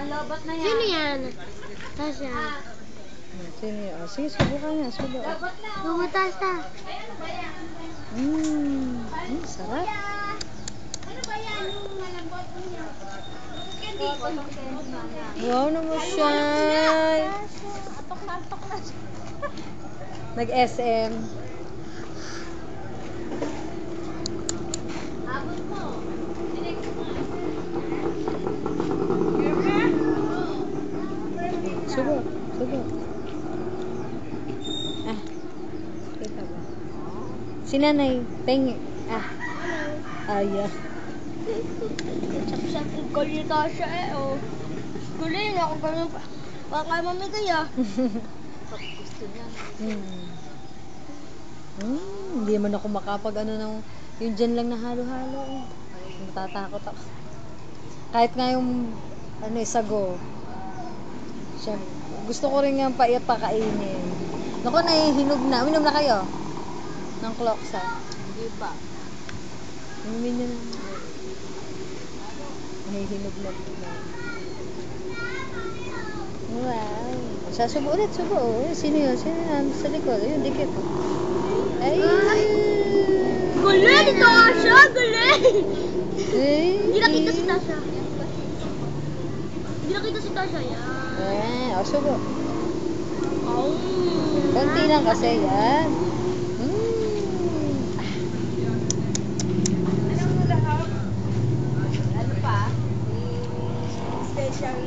Lobat na yan. Sino yan? Tasha. Sino yan? Oh, sige, subukan niya. Subukan. Lobat na. Tasha. Sarap. Ano ba yan? Yung malambot niya. Candy. Wow naman siya. Atok na siya. Nag-SM. Abot mo. Next mo. Subo. Ah. Kita ba? Si Nanay. Pengi. Ah. Aya. Saksak yung galing Tasha oh. Galing ako ganun pa. Baka mamigay Gusto niya. Hindi man ako makapag ng yung dyan lang na halo-halo. Matatakot ako. Kahit nga yung sago. Siya, gusto ko rin yung pait pakainin. Naku, nahihinog na. Uminom na kayo? Ng Cloxa. Hindi pa. Inumin nyo na. Nahihinog na. Wow. Subo ulit. Sino yun? Sino yun? Sa likod. Ayun, dikit. Ay! Galing Tasha! Galing! Ay! Hindi nakita si Tasha. Hindi nakita si Tasha yan. Subo. Oh. Konti lang kasi yan. Ano pa? Special.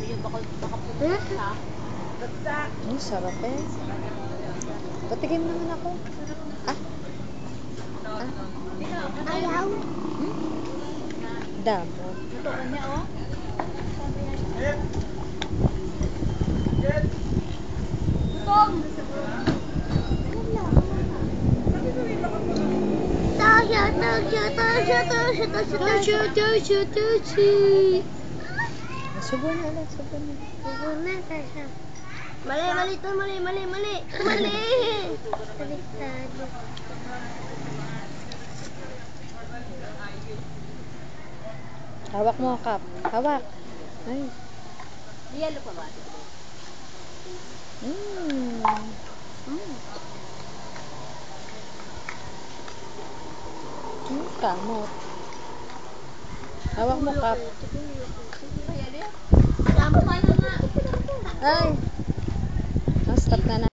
Yung baka pumunta. Bagsak. Sarap eh. Patikim naman ako. Ayaw. Damo. Natukan niya, oh. Gutom! Tasha! Subo na ulit. Tasha. Mali. Baliktad. Hawak mo, Kap. Hawak. Ay. Yelo pa ba? Kamot. Hawak mo, Kap. Ay, Ay. Stop na.